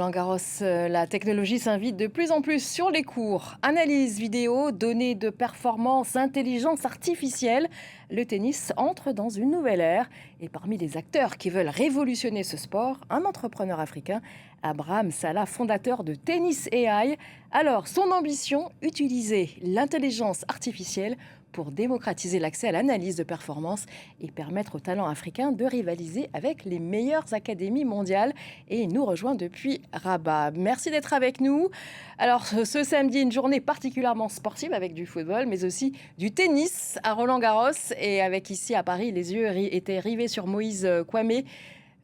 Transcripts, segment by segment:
Roland-Garros, la technologie s'invite de plus en plus sur les cours. Analyse vidéo, données de performance, intelligence artificielle. Le tennis entre dans une nouvelle ère. Et parmi les acteurs qui veulent révolutionner ce sport, un entrepreneur africain, Abraham Salah, fondateur de Tennis AI. Alors, son ambition, utiliser l'intelligence artificielle pour démocratiser l'accès à l'analyse de performance et permettre aux talents africains de rivaliser avec les meilleures académies mondiales. Et il nous rejoint depuis Rabat. Merci d'être avec nous. Alors, ce samedi, une journée particulièrement sportive avec du football, mais aussi du tennis à Roland-Garros. Et avec ici à Paris, les yeux étaient rivés sur Moïse Kouamé,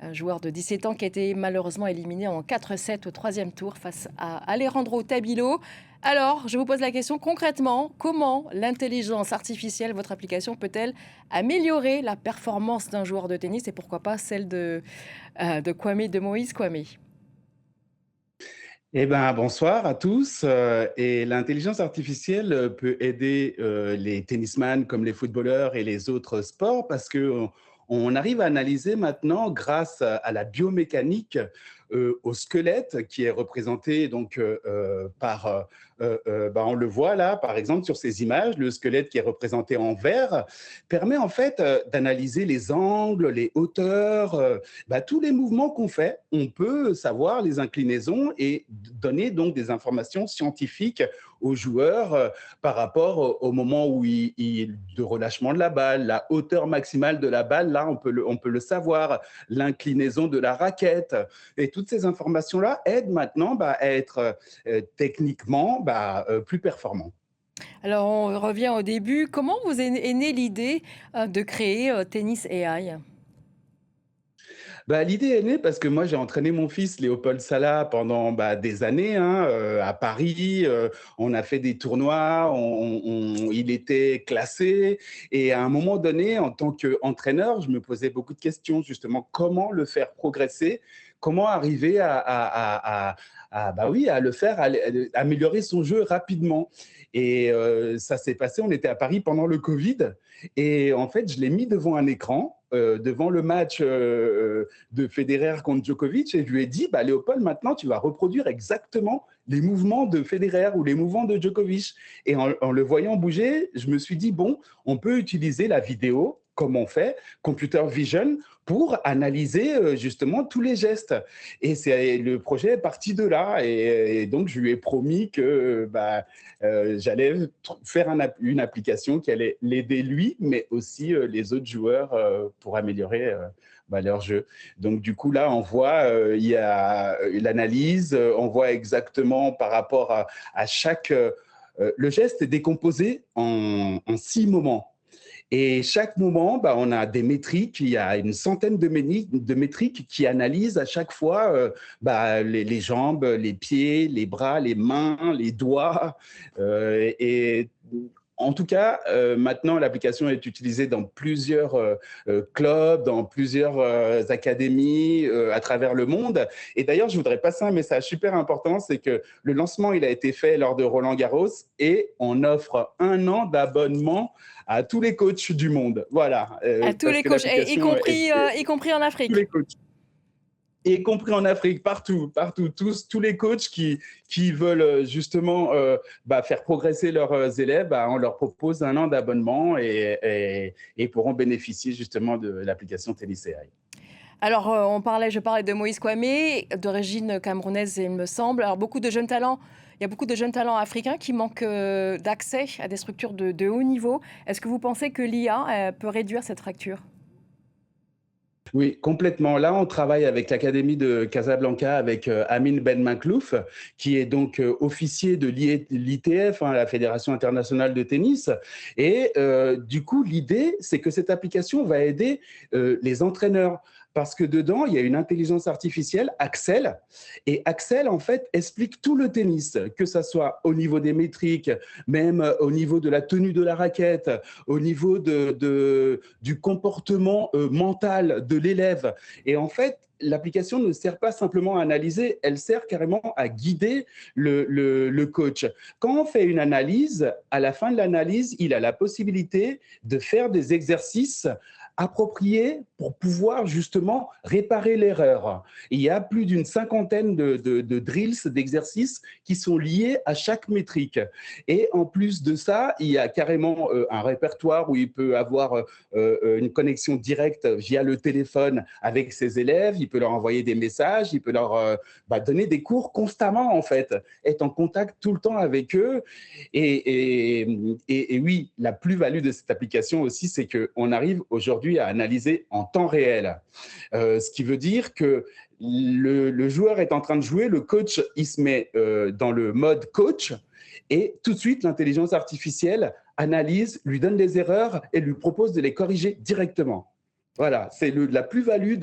un joueur de 17 ans qui a été malheureusement éliminé en 4-7 au troisième tour face à Alejandro Tabilo. Alors, je vous pose la question concrètement, comment l'intelligence artificielle, votre application, peut-elle améliorer la performance d'un joueur de tennis et pourquoi pas celle de Kouamé, de Moïse Kouamé? Eh ben, bonsoir à tous. Et l'intelligence artificielle peut aider les tennisman comme les footballeurs et les autres sports parce que on arrive à analyser maintenant, grâce à la biomécanique, au squelette qui est représenté donc on le voit là, par exemple, sur ces images, le squelette qui est représenté en vert permet en fait d'analyser les angles, les hauteurs, tous les mouvements qu'on fait. On peut savoir les inclinaisons et donner donc des informations scientifiques aux joueurs par rapport au moment où de relâchement de la balle, la hauteur maximale de la balle, là on peut le savoir, l'inclinaison de la raquette. Et toutes ces informations-là aident maintenant à être techniquement plus performant. Alors, on revient au début. Comment vous est née l'idée de créer Tennis AI? L'idée est née parce que moi, j'ai entraîné mon fils Léopold Salah pendant des années hein, à Paris. On a fait des tournois, il était classé. Et à un moment donné, en tant qu'entraîneur, je me posais beaucoup de questions, justement, comment le faire progresser, comment arriver à le faire, améliorer son jeu rapidement. Et ça s'est passé, on était à Paris pendant le Covid. Et en fait, je l'ai mis devant un écran, devant le match de Federer contre Djokovic, et je lui ai dit, Léopold, maintenant, tu vas reproduire exactement les mouvements de Federer ou les mouvements de Djokovic. Et en le voyant bouger, je me suis dit, bon, on peut utiliser la vidéo, comme on fait, computer vision, pour analyser justement tous les gestes. Et le projet est parti de là. Et donc, je lui ai promis que j'allais faire une application qui allait l'aider lui, mais aussi les autres joueurs pour améliorer leur jeu. Donc, du coup, là, on voit, il y a l'analyse, on voit exactement par rapport à chaque... le geste est décomposé en 6 moments. Et chaque moment, on a des métriques, il y a une centaine de métriques qui analysent à chaque fois les jambes, les pieds, les bras, les mains, les doigts. Et en tout cas, maintenant, l'application est utilisée dans plusieurs clubs, dans plusieurs académies à travers le monde. Et d'ailleurs, je voudrais passer un message super important, c'est que le lancement, il a été fait lors de Roland-Garros et on offre 1 an d'abonnement à tous les coachs du monde. Voilà, À tous parce les que coachs, et l'application est y compris en tous Afrique. les coachs. Y compris en Afrique, partout, partout, tous les coachs qui veulent justement faire progresser leurs élèves, on leur propose 1 an d'abonnement et pourront bénéficier justement de l'application Tennis AI. Alors, je parlais de Moïse Kouamé, d'origine camerounaise, il me semble. Alors, il y a beaucoup de jeunes talents africains qui manquent d'accès à des structures de haut niveau. Est-ce que vous pensez que l'IA peut réduire cette fracture? Oui, complètement. Là, on travaille avec l'Académie de Casablanca, avec Amin Ben Maklouf, qui est donc officier de l'ITF, hein, la Fédération internationale de tennis. Et du coup, l'idée, c'est que cette application va aider les entraîneurs. Parce que dedans, il y a une intelligence artificielle, Axel. Et Axel, en fait, explique tout le tennis, que ce soit au niveau des métriques, même au niveau de la tenue de la raquette, au niveau du comportement mental de l'élève. Et en fait, l'application ne sert pas simplement à analyser, elle sert carrément à guider le coach. Quand on fait une analyse, à la fin de l'analyse, il a la possibilité de faire des exercices appropriées pour pouvoir justement réparer l'erreur. Il y a plus d'une cinquantaine de drills, d'exercices qui sont liés à chaque métrique. Et en plus de ça, il y a carrément un répertoire où il peut avoir une connexion directe via le téléphone avec ses élèves, il peut leur envoyer des messages, il peut leur donner des cours constamment en fait, être en contact tout le temps avec eux. Et oui, la plus-value de cette application aussi, c'est qu'on arrive aujourd'hui à analyser en temps réel. Ce qui veut dire que le joueur est en train de jouer, le coach, il se met dans le mode coach et tout de suite, l'intelligence artificielle analyse, lui donne des erreurs et lui propose de les corriger directement. Voilà, c'est la plus-value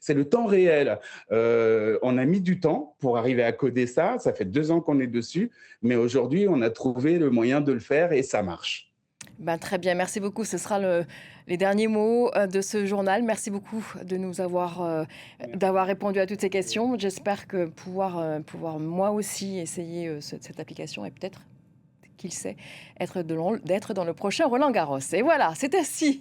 c'est le temps réel. On a mis du temps pour arriver à coder ça. Ça fait 2 ans qu'on est dessus, mais aujourd'hui, on a trouvé le moyen de le faire et ça marche. Ben, très bien, merci beaucoup. Ce sera les derniers mots de ce journal. Merci beaucoup de nous d'avoir répondu à toutes ces questions. J'espère que pouvoir moi aussi essayer cette application et peut-être, qui le sait, d'être dans le prochain Roland Garros. Et voilà, c'est ainsi